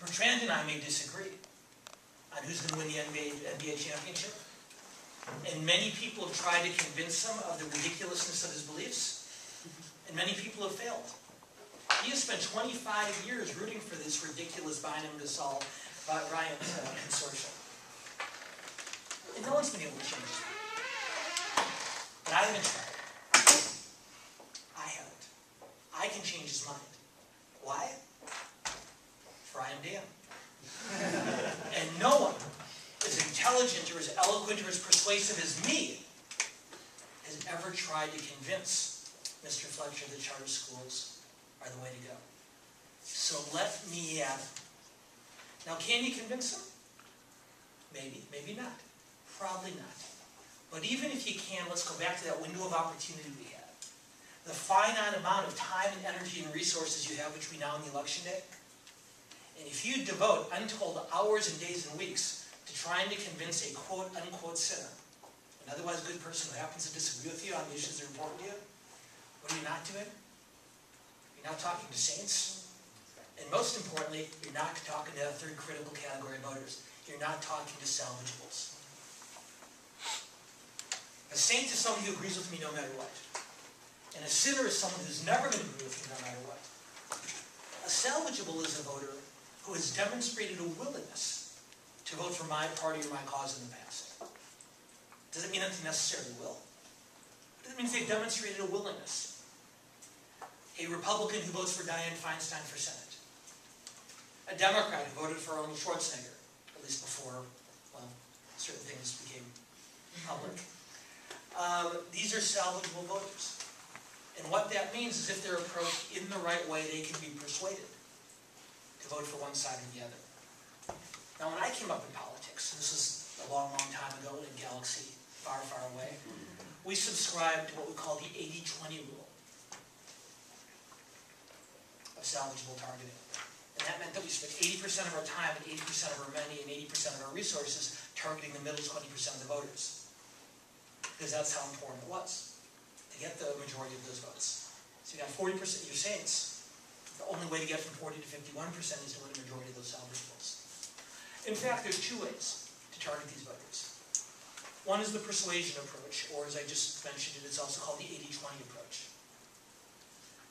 Bertrand and I may disagree on who's going to win the NBA championship. And many people have tried to convince him of the ridiculousness of his beliefs. And many people have failed. He has spent 25 years rooting for this ridiculous Bynum-Gasol Bryant consortium. And no one's been able to change his mind. But I haven't tried. I haven't. I can change his mind. Why? For I am Dan. And no one as intelligent or as eloquent or as persuasive as me has ever tried to convince Mr. Fletcher that charter schools are the way to go. So let me at him. Now, can you convince him? Maybe, maybe not. Probably not. But even if you can, let's go back to that window of opportunity we had. The finite amount of time and energy and resources you have between now and the election day. And if you devote untold hours and days and weeks to trying to convince a quote-unquote sinner, an otherwise good person who happens to disagree with you on the issues that are important to you, what are you not doing? You're not talking to saints. And most importantly, you're not talking to that third critical category of voters. You're not talking to salvageables. A saint is someone who agrees with me no matter what. And a sinner is someone who's never going to agree with me no matter what. A salvageable is a voter who has demonstrated a willingness to vote for my party or my cause in the past. Doesn't mean that they necessarily will. But it means they've demonstrated a willingness. A Republican who votes for Dianne Feinstein for Senate. A Democrat who voted for Arnold Schwarzenegger, at least before, well, certain things became public. These are salvageable voters. And what that means is if they're approached in the right way, they can be persuaded to vote for one side or the other. Now, when I came up in politics, this is a long, long time ago in a galaxy far, far away, we subscribed to what we call the 80-20 rule of salvageable targeting. And that meant that we spent 80% of our time and 80% of our money and 80% of our resources targeting the middle 20% of the voters. Because that's how important it was to get the majority of those votes. So you got 40% of your saints. The only way to get from 40 to 51% is to win a majority of those salvageables. In fact, there's two ways to target these voters. One is the persuasion approach, or as I just mentioned it, it's also called the 80-20 approach.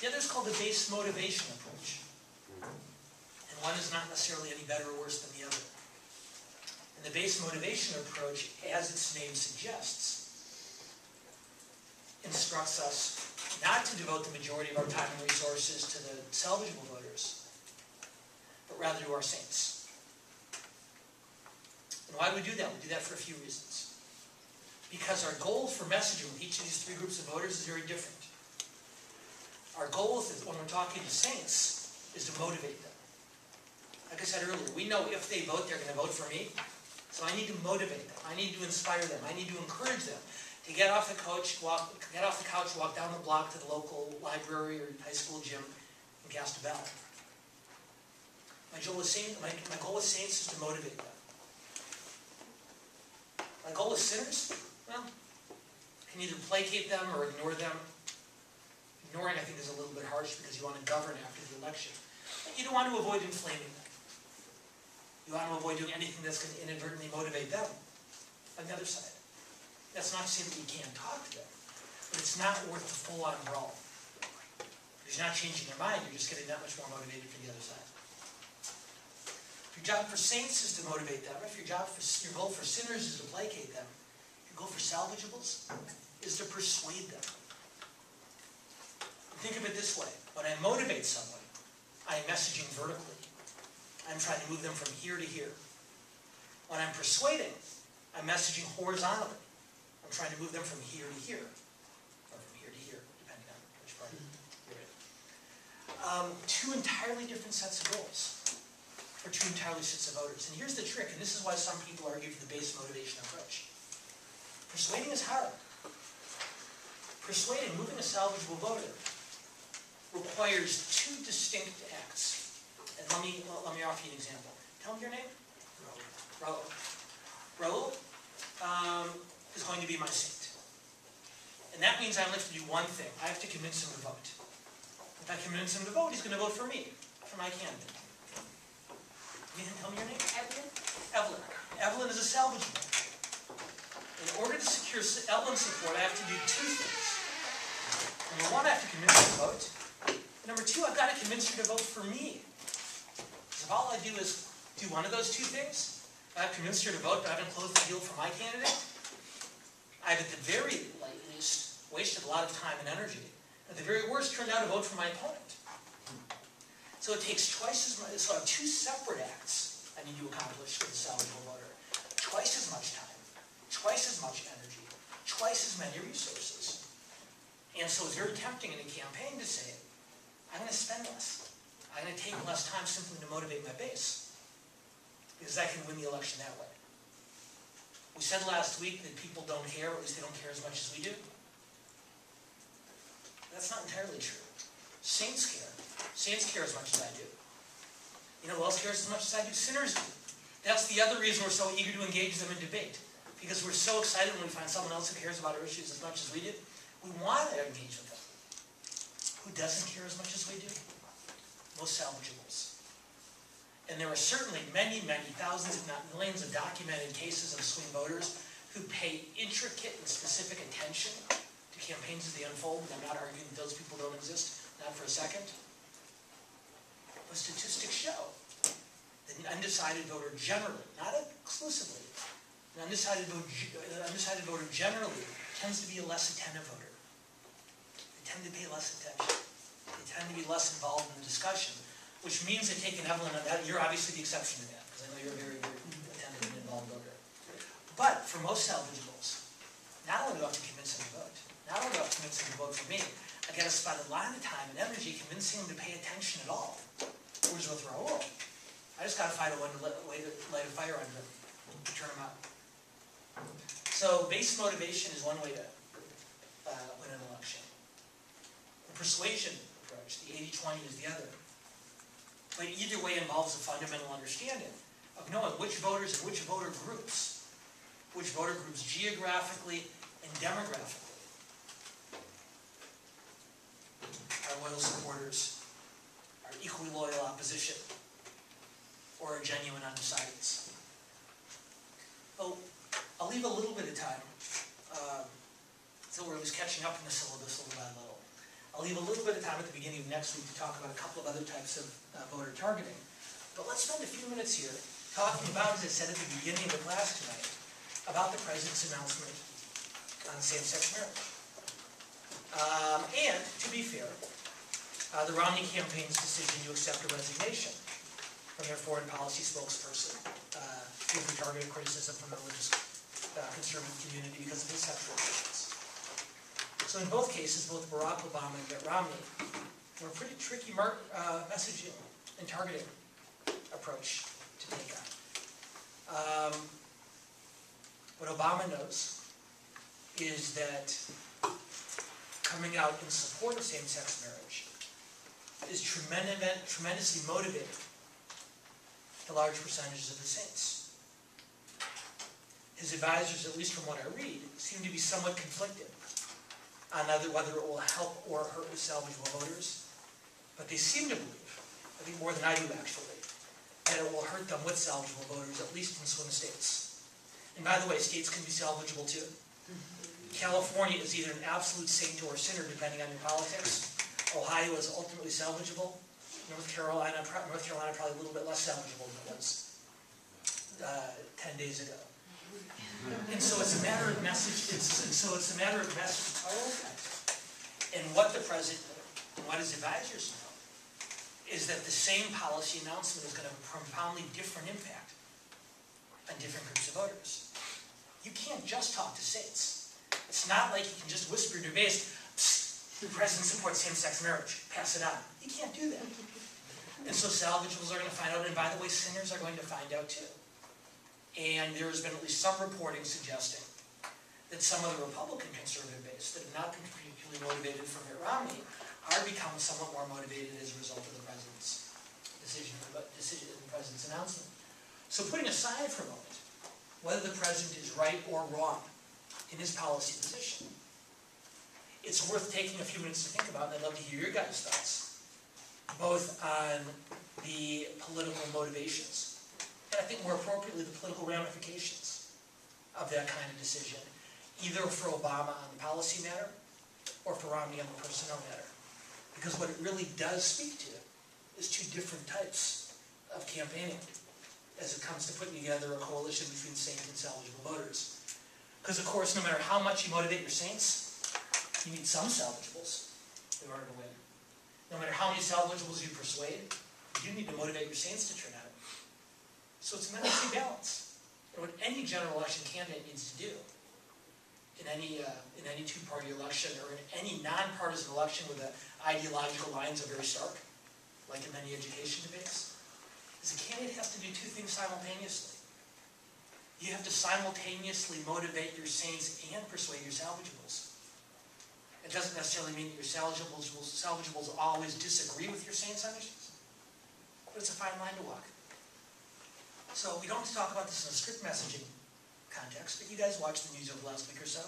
The other is called the base motivation approach. And one is not necessarily any better or worse than the other. And the base motivation approach, as its name suggests, instructs us not to devote the majority of our time and resources to the salvageable voters, but rather to our saints. And why do we do that? We do that for a few reasons. Because our goal for messaging with each of these three groups of voters is very different. Our goal when we're talking to saints is to motivate them. Like I said earlier, we know if they vote, they're going to vote for me. So I need to motivate them. I need to inspire them. I need to encourage them to get off the couch, walk down the block to the local library or high school gym and cast a ballot. My goal with saints is to motivate them. My goal with sinners, well, I can either placate them or ignore them. Ignoring, I think, is a little bit harsh because you want to govern after the election. But you don't want to avoid inflaming them. You want to avoid doing anything that's going to inadvertently motivate them on the other side. That's not to say that you can't talk to them, but it's not worth the full-on brawl. Because you're not changing their mind, you're just getting that much more motivated from the other side. If your job for saints is to motivate them, if your goal for sinners is to placate them, your goal for salvageables is to persuade them. Think of it this way. When I motivate someone, I am messaging vertically. I'm trying to move them from here to here. When I'm persuading, I'm messaging horizontally. I'm trying to move them from here to here. Or from here to here, depending on which part you're in. Two entirely different sets of goals for two entirely sets of voters. And here's the trick, and this is why some people argue for the base motivation approach. Persuading is hard. Persuading, moving a salvageable voter, requires two distinct acts. And let me offer you an example. Tell me your name. Raul. Raul is going to be my saint. And that means I only have to do one thing. I have to convince him to vote. If I convince him to vote, he's going to vote for me, for my candidate. You can tell me your name? Evelyn? Evelyn. Evelyn is a salvageable. In order to secure Evelyn support, I have to do two things. Number one, I have to convince her to vote. Number two, I've got to convince her to vote for me. Because if all I do is do one of those two things, I've convinced her to vote, but I haven't closed the deal for my candidate, I've at the very least wasted a lot of time and energy. At the very worst, turned out to vote for my opponent. So it takes twice as much, so I have two separate acts I need to accomplish with a salvageable voter. Twice as much time, twice as much energy, twice as many resources. And so it's very tempting in a campaign to say, I'm going to spend less. I'm going to take less time simply to motivate my base. Because I can win the election that way. We said last week that people don't care, or at least they don't care as much as we do. That's not entirely true. Saints care. Saints care as much as I do. You know who else cares as much as I do? Sinners do. That's the other reason we're so eager to engage them in debate. Because we're so excited when we find someone else who cares about our issues as much as we do. We want to engage with them. Who doesn't care as much as we do? Most salvageables. And there are certainly many, many thousands, if not millions, of documented cases of swing voters who pay intricate and specific attention to campaigns as they unfold. And I'm not arguing that those people don't exist, not for a second. But statistics show that an undecided voter generally, not exclusively, an undecided voter generally tends to be a less attentive voter. They tend to pay less attention. They tend to be less involved in the discussion, which means that taking Evelyn on that, you're obviously the exception to that, because I know you're a very, very attentive and involved voter. But for most salvageables, not only do I have to convince them to vote, not only do I have to convince them to vote for me, I got to spend a lot of time and energy convincing them to pay attention at all. Where's the throw? Oh, I just got to find a way to light a fire under them, to turn them up. So base motivation is one way to win an election. The persuasion approach, the 80-20, is the other. But either way involves a fundamental understanding of knowing which voters and which voter groups geographically and demographically are loyal supporters, are equally loyal opposition, or are genuine undecideds. Oh, I'll leave a little bit of time, so we're at least catching up in the syllabus little by little. I'll leave a little bit of time at the beginning of next week to talk about a couple of other types of voter targeting. But let's spend a few minutes here talking about, as I said at the beginning of the class tonight, about the President's announcement on same-sex marriage. And, to be fair, the Romney campaign's decision to accept a resignation from their foreign policy spokesperson, who targeted criticism from the religious conservative community because of his sexual positions. So in both cases, both Barack Obama and Mitt Romney were a pretty tricky messaging and targeting approach to take on. What Obama knows is that coming out in support of same-sex marriage is tremendously motivating to large percentages of the saints. His advisors, at least from what I read, seem to be somewhat conflicted on whether it will help or hurt with salvageable voters. But they seem to believe, I think more than I do actually, that it will hurt them with salvageable voters, at least in swing states. And by the way, states can be salvageable too. California is either an absolute saint or a sinner, depending on your politics. Ohio is ultimately salvageable. North Carolina probably a little bit less salvageable than it was 10 days ago. And so it's a matter of message. It's a matter of message and what the president and what his advisors know is that the same policy announcement is going to have a profoundly different impact on different groups of voters. You can't just talk to states. It's not like you can just whisper to your base, the president supports same-sex marriage, pass it on. You can't do that. And so salvageables are going to find out, and by the way, sinners are going to find out too. And there has been at least some reporting suggesting that some of the Republican conservative base that have not been particularly motivated from Mitt Romney are becoming somewhat more motivated as a result of the president's decision, the president's announcement. So putting aside for a moment whether the president is right or wrong in his policy position, it's worth taking a few minutes to think about, and I'd love to hear your guys' thoughts, both on the political motivations and I think more appropriately, the political ramifications of that kind of decision, either for Obama on the policy matter or for Romney on the personnel matter. Because what it really does speak to is two different types of campaigning as it comes to putting together a coalition between saint and salvageable voters. Because, of course, no matter how much you motivate your saints, you need some salvageables in order to win. No matter how many salvageables you persuade, you need to motivate your saints to turn out. So it's a mentality balance. And what any general election candidate needs to do in any two-party election or in any nonpartisan election where the ideological lines are very stark, like in many education debates, is a candidate has to do two things simultaneously. You have to simultaneously motivate your saints and persuade your salvageables. It doesn't necessarily mean that your salvageables always disagree with your saints on issues, but it's a fine line to walk. So we don't have to talk about this in a strict messaging context, but you guys watched the news over the last week or so.